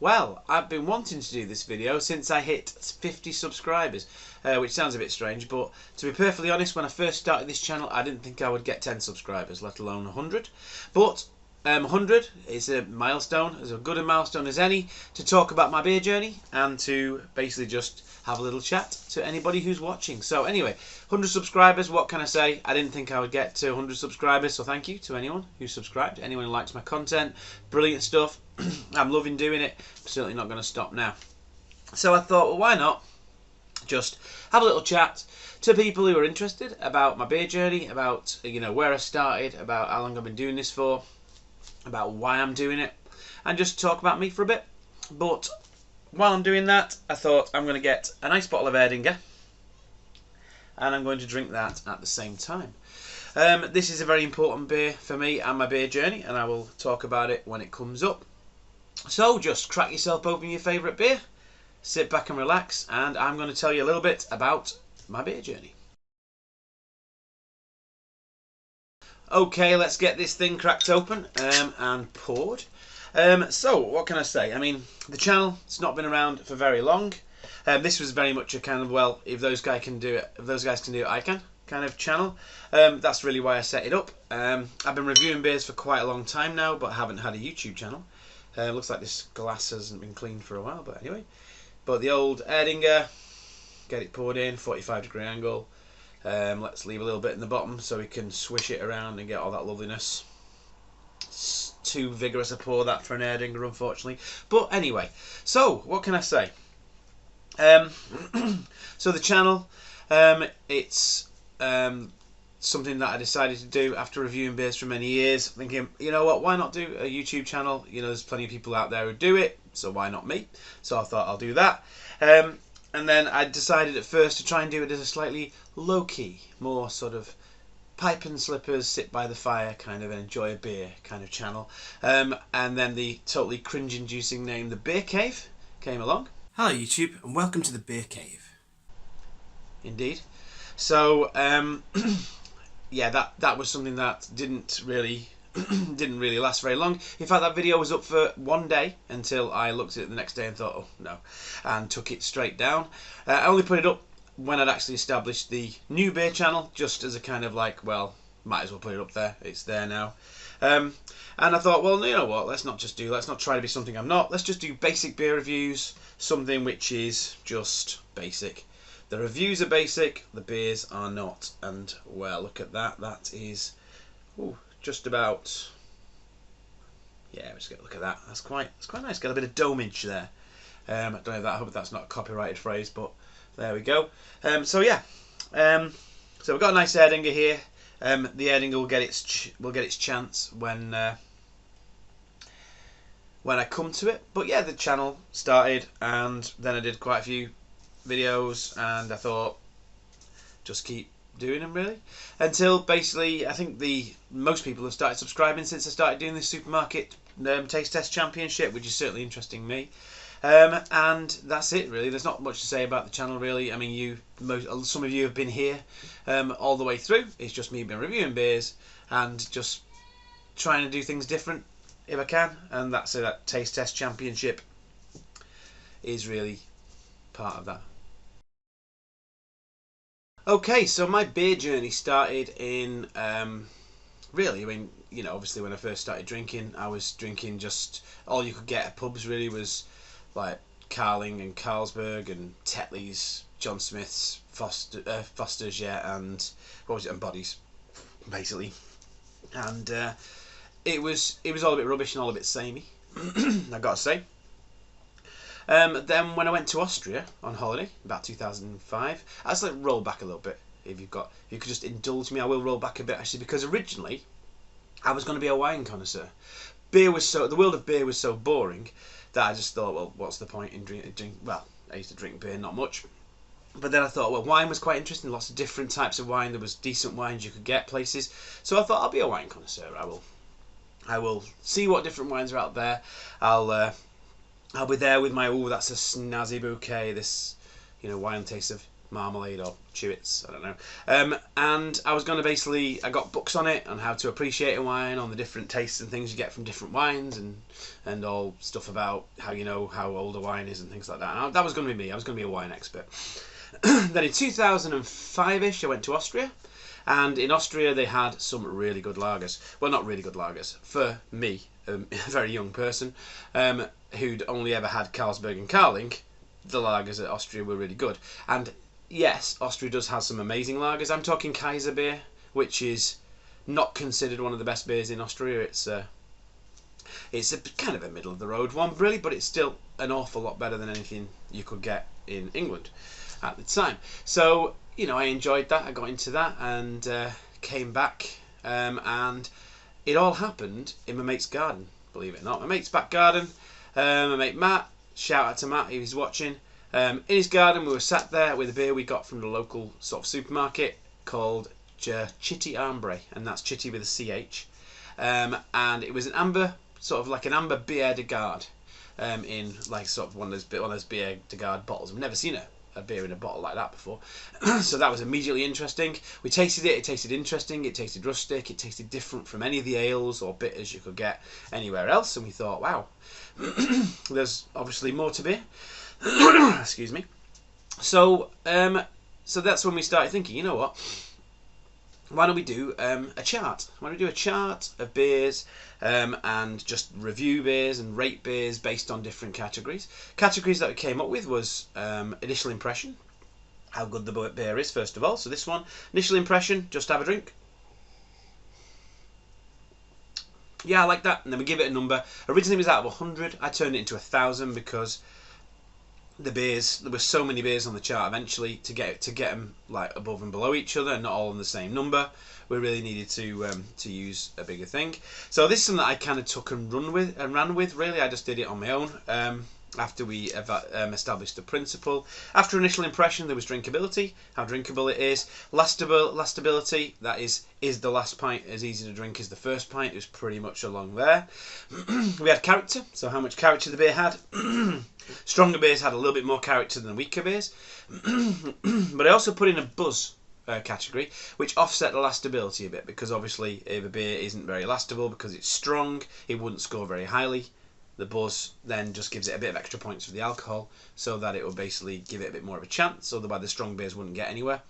Well, I've been wanting to do this video since I hit 50 subscribers, which sounds a bit strange, but to be perfectly honest, when I first started this channel, I didn't think I would get 10 subscribers, let alone 100. But 100 is a milestone, as good a milestone as any, to talk about my beer journey and to basically just have a little chat to anybody who's watching. So anyway, 100 subscribers, what can I say? I didn't think I would get to 100 subscribers, so thank you to anyone who subscribed, anyone who likes my content. Brilliant stuff. I'm loving doing it. I'm certainly not going to stop now. So I thought, well, why not just have a little chat to people who are interested about my beer journey, about where I started, about how long I've been doing this for, about why I'm doing it, and just talk about me for a bit. But while I'm doing that, I thought I'm going to get a nice bottle of Erdinger and I'm going to drink that at the same time. This is a very important beer for me and my beer journey, and I will talk about it when it comes up. So just crack yourself open your favourite beer, sit back and relax, and I'm going to tell you a little bit about my beer journey. Okay, let's get this thing cracked open and poured. So what can I say? I mean, the channel, it's not been around for very long. This was very much a kind of, well, if those guys can do it, I can kind of channel. That's really why I set it up. I've been reviewing beers for quite a long time now, but haven't had a YouTube channel. Looks like this glass hasn't been cleaned for a while, but anyway. But the old Erdinger, get it poured in, 45-degree angle. Let's leave a little bit in the bottom so we can swish it around and get all that loveliness. It's too vigorous a pour that for an Erdinger, unfortunately. But anyway, so what can I say? So the channel, it's something that I decided to do after reviewing beers for many years, thinking, you know what, why not do a YouTube channel? There's plenty of people out there who do it, so why not me? So I thought I'll do that. And then I decided at first to try and do it as a slightly low-key, more sort of pipe and slippers, sit by the fire, kind of enjoy a beer kind of channel. And then the totally cringe-inducing name, The Beer Cave, came along. Hello YouTube, and welcome to The Beer Cave. Indeed. So, yeah, that was something that didn't really last very long. In fact, that video was up for one day until I looked at it the next day and thought, oh no, and took it straight down. I only put it up when I'd actually established the new beer channel, just as a kind of like, well, might as well put it up there. It's there now. And I thought, well, you know what? Let's not try to be something I'm not. Let's just do basic beer reviews, something which is just basic. The reviews are basic, the beers are not. And well, look at that. That is, just about. Yeah, just look at that. That's quite nice. Got a bit of domage there. I don't know if that. I hope that's not a copyrighted phrase, but there we go. So yeah. So we've got a nice Erdinger here. The Erdinger will get its chance when I come to it. But yeah, the channel started, and then I did quite a few videos, and I thought just keep doing them really until basically I think most people have started subscribing since I started doing this supermarket taste test championship, which is certainly interesting me. And that's it really. There's not much to say about the channel really. I mean, some of you have been here all the way through. It's just me been reviewing beers and just trying to do things different if I can, and that's that taste test championship is really part of that. Okay, so my beer journey started in really, I mean, obviously when I first started drinking, I was drinking just all you could get at pubs really was like Carling and Carlsberg and Tetley's, John Smith's, Foster's, yeah, and what was it, and Bodies, basically. And it was all a bit rubbish and all a bit samey, I gotta say. Then when I went to Austria on holiday, about 2005, I just roll back a little bit. If you could just indulge me, I will roll back a bit actually, because originally I was going to be a wine connoisseur. The world of beer was so boring that I just thought, well, what's the point in drinking? Well, I used to drink beer, not much. But then I thought, well, wine was quite interesting. Lots of different types of wine. There was decent wines you could get places. So I thought, I'll be a wine connoisseur. I will see what different wines are out there. I'll be there with my, that's a snazzy bouquet, this, wine taste of marmalade or Chewits, I don't know. And I was going to basically, I got books on it, on how to appreciate a wine, on the different tastes and things you get from different wines, and all stuff about how you know how old a wine is and things like that. And that was going to be me. I was going to be a wine expert. Then in 2005-ish, I went to Austria. And in Austria, they had some really good lagers. Well, not really good lagers. For me, a very young person, who'd only ever had Carlsberg and Carling, the lagers at Austria were really good. And yes, Austria does have some amazing lagers. I'm talking Kaiser beer, which is not considered one of the best beers in Austria. It's a kind of a middle of the road one, really, but it's still an awful lot better than anything you could get in England at the time. So, you know, I enjoyed that. I got into that and came back, and it all happened in my mate's garden, believe it or not. My mate's back garden. My mate Matt, shout out to Matt, he was watching. In his garden, we were sat there with a beer we got from the local sort of supermarket called Chitty Ambre, and that's Chitty with a CH. And it was an amber, sort of like an amber Bière de Garde, in like sort of one of those Bière de Garde bottles. I've never seen a beer in a bottle like that before. So that was immediately interesting. We tasted it. It tasted interesting. It tasted rustic. It tasted different from any of the ales or bitters you could get anywhere else. And we thought, wow, there's obviously more to beer. Excuse me. So that's when we started thinking, you know what? Why don't we do a chart? Why don't we do a chart of beers, and just review beers and rate beers based on different categories? Categories that we came up with was initial impression, how good the beer is first of all. So this one, initial impression, just have a drink. Yeah, I like that. And then we give it a number. Originally it was out of 100. I turned it into 1,000 because the beers, there were so many beers on the chart eventually to get them like above and below each other and not all on the same number. We really needed to use a bigger thing. So this is something that I kind of took and ran with. Really, I just did it on my own. After we established the principle. After initial impression, there was drinkability, how drinkable it is. Lastability, that is the last pint as easy to drink as the first pint? It was pretty much along there. We had character, so how much character the beer had. Stronger beers had a little bit more character than weaker beers. But I also put in a buzz category, which offset the lastability a bit, because obviously if a beer isn't very lastable because it's strong, it wouldn't score very highly. The buzz then just gives it a bit of extra points for the alcohol, so that it will basically give it a bit more of a chance, otherwise the strong beers wouldn't get anywhere.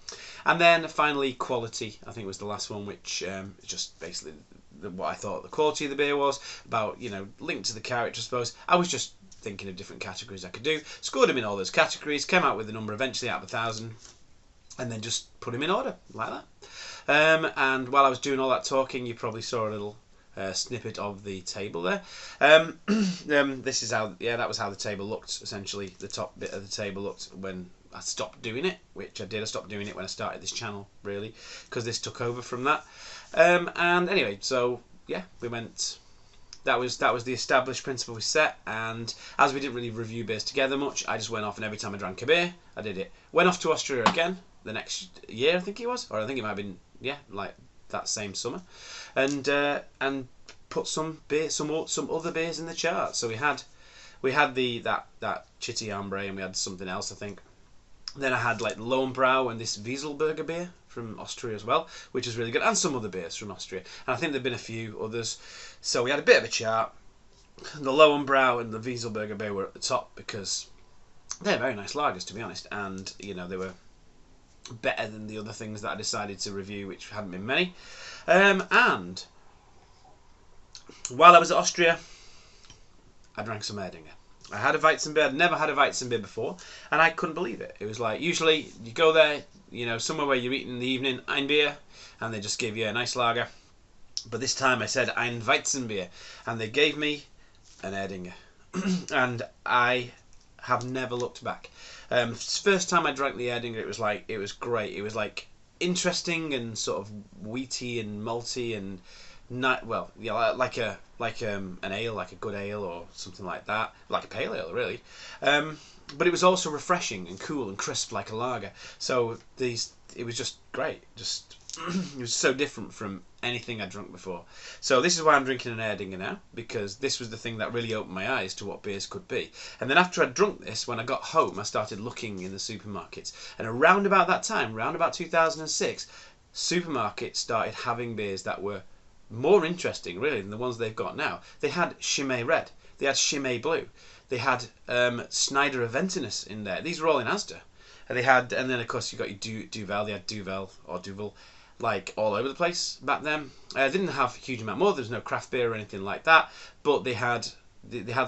And then finally quality, I think was the last one, which just basically what I thought the quality of the beer was, about, you know, linked to the character I suppose. I was just thinking of different categories I could do, scored them in all those categories, came out with the number eventually out of 1,000, and then just put them in order like that. And while I was doing all that talking, you probably saw a little snippet of the table there. This is how, yeah, that was how the table looked. Essentially, the top bit of the table looked when I stopped doing it, which I did. I stopped doing it when I started this channel, really, because this took over from that. And anyway, so yeah, we went. That was the established principle we set, and as we didn't really review beers together much, I just went off, and every time I drank a beer, I did it. Went off to Austria again the next year, I think it was, or I think it might have been, yeah, like that same summer, and put some other beers in the chart. So we had that Chitty Ambre, and we had something else, I think. Then I had like Lowenbrau and this Wieselberger beer from Austria as well, which is really good, and some other beers from Austria. And I think there've been a few others. So we had a bit of a chart. The Lowenbrau and the Wieselberger beer were at the top because they're very nice lagers, to be honest, and you know, they were better than the other things that I decided to review, which hadn't been many. And while I was at Austria, I drank some Erdinger. I had a Weizenbier. I'd never had a Weizenbier before, and I couldn't believe it. It was like, usually you go there, you know, somewhere where you're eating in the evening, ein Bier, and they just give you a nice lager. But this time I said ein Weizenbier, and they gave me an Erdinger. And I have never looked back. First time I drank the Erdinger, it was great. It was like interesting and sort of wheaty and malty and well, yeah, like an ale, like a good ale or something like that, like a pale ale, really. But it was also refreshing and cool and crisp, like a lager. So it was just great. Just it was so different from anything I'd drunk before. So this is why I'm drinking an Erdinger now, because this was the thing that really opened my eyes to what beers could be. And then after I'd drunk this, when I got home, I started looking in the supermarkets. And around about that time, around about 2006, supermarkets started having beers that were more interesting, really, than the ones they've got now. They had Chimay Red. They had Chimay Blue. They had Snyder Aventinus in there. These were all in Asda. And they had, and then of course you got your Duvel. They had Duvel or Duvel, like all over the place back then. They didn't have a huge amount more. There was no craft beer or anything like that. But they had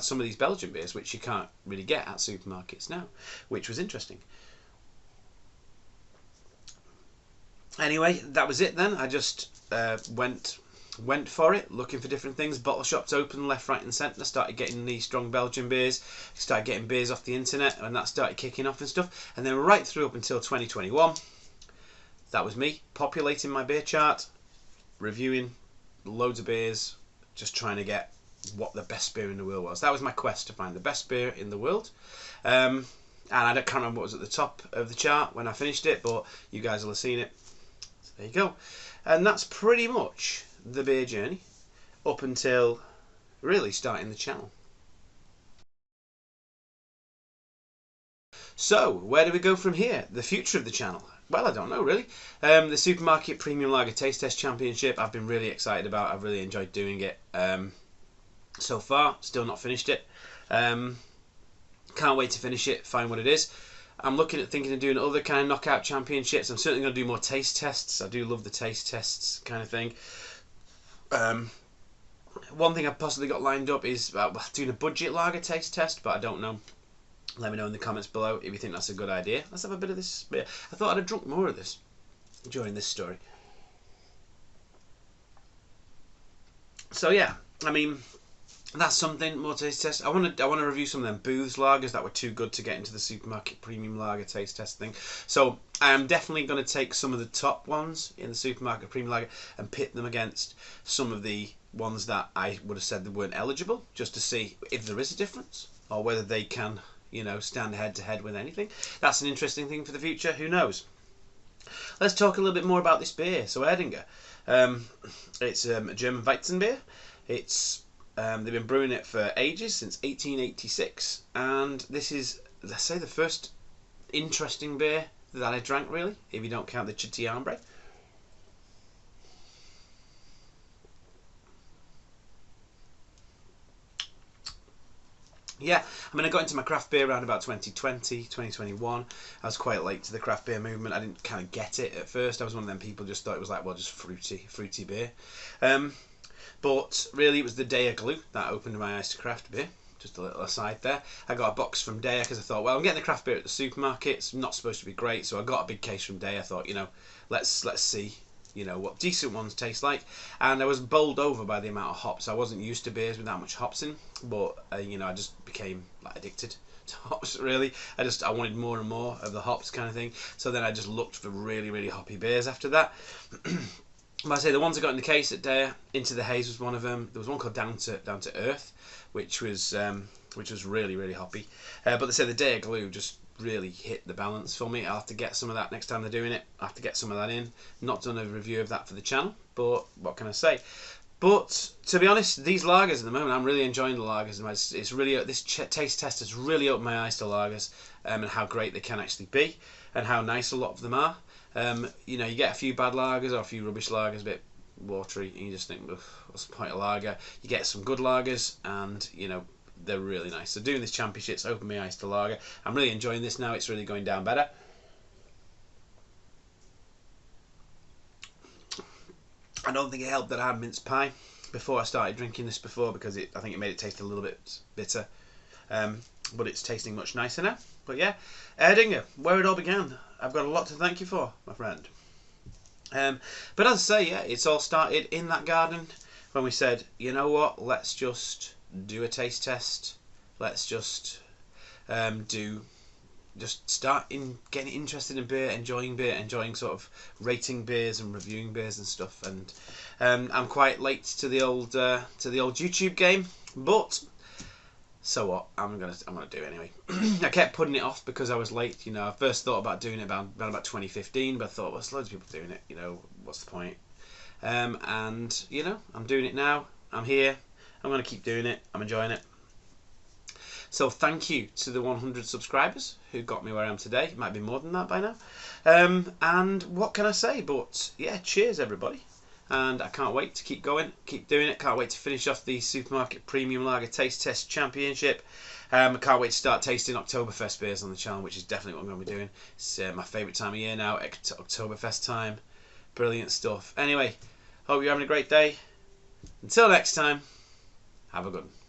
some of these Belgian beers which you can't really get at supermarkets now, which was interesting. Anyway, that was it then. I just went for it, looking for different things. Bottle shops open left, right and centre. Started getting these strong Belgian beers. Started getting beers off the internet, and that started kicking off and stuff. And then right through up until 2021, that was me populating my beer chart, reviewing loads of beers, just trying to get what the best beer in the world was. That was my quest, to find the best beer in the world. And I can't remember what was at the top of the chart when I finished it, but you guys will have seen it. So there you go. And that's pretty much the beer journey up until really starting the channel. So where do we go from here? The future of the channel? Well, I don't know really. The Supermarket Premium Lager Taste Test Championship I've been really excited about. I've really enjoyed doing it so far. Still not finished it. Can't wait to finish it, find what it is. I'm thinking of doing other kind of knockout championships. I'm certainly going to do more taste tests. I do love the taste tests kind of thing. One thing I've possibly got lined up is doing a budget lager taste test, but I don't know. Let me know in the comments below if you think that's a good idea. Let's have a bit of this beer. I thought I'd have drunk more of this during this story. So yeah, I mean, that's something. More taste test. I want to review some of them Booths lagers that were too good to get into the Supermarket Premium Lager taste test thing. So I am definitely going to take some of the top ones in the Supermarket Premium Lager and pit them against some of the ones that I would have said they weren't eligible, just to see if there is a difference or whether they can, you know, stand head to head with anything. That's an interesting thing for the future. Who knows? Let's talk a little bit more about this beer. So Erdinger, it's a German Weizen beer. It's they've been brewing it for ages, since 1886, and this is, let's say, the first interesting beer that I drank, really, if you don't count the Chitiambre. Yeah, I mean, I got into my craft beer around about 2020, 2021. I was quite late to the craft beer movement. I didn't kind of get it at first. I was one of them people just thought it was like, well, just fruity beer. But really, it was the Daya glue that opened my eyes to craft beer. Just a little aside there. I got a box from Daya because I thought, well, I'm getting the craft beer at the supermarket. It's not supposed to be great, so I got a big case from Daya. I thought, you know, let's see, you know, what decent ones taste like. And I was bowled over by the amount of hops. I wasn't used to beers with that much hops in, but you know, I just became like addicted to hops. Really, I wanted more and more of the hops kind of thing. So then I just looked for really, really hoppy beers after that. But I say the ones I got in the case at Daya, Into the Haze was one of them. There was one called Down to Earth, which was really, really hoppy. But they say the Daya glue just really hit the balance for me. I'll have to get some of that next time they're doing it. I'll have to get some of that in. Not done a review of that for the channel, but what can I say? But to be honest, these lagers at the moment, I'm really enjoying the lagers. It's really, this taste test has really opened my eyes to lagers and how great they can actually be, and how nice a lot of them are. You know, you get a few bad lagers or a few rubbish lagers, a bit watery, and you just think, what's the point of lager? You get some good lagers, and you know, they're really nice. So doing this championship's opened my eyes to lager. I'm really enjoying this now. It's really going down better. I don't think it helped that I had mince pie before I started drinking this before, because I think it made it taste a little bit bitter. But it's tasting much nicer now. But yeah, Erdinger, where it all began. I've got a lot to thank you for, my friend. But as I say, yeah, it's all started in that garden when we said, you know what, let's just do a taste test. Let's just start getting interested in beer, enjoying sort of rating beers and reviewing beers and stuff. And I'm quite late to the old YouTube game, but so what? I'm gonna do it anyway. I kept putting it off because I was late. You know, I first thought about doing it about 2015, but I thought, well, there's loads of people doing it. You know, what's the point? And you know, I'm doing it now. I'm here. I'm going to keep doing it. I'm enjoying it. So thank you to the 100 subscribers who got me where I am today. It might be more than that by now. And what can I say? But yeah, cheers everybody. And I can't wait to keep going, keep doing it. Can't wait to finish off the Supermarket Premium Lager Taste Test Championship. I can't wait to start tasting Oktoberfest beers on the channel, which is definitely what I'm going to be doing. It's my favourite time of year now, Oktoberfest time. Brilliant stuff. Anyway, hope you're having a great day. Until next time, have a good one.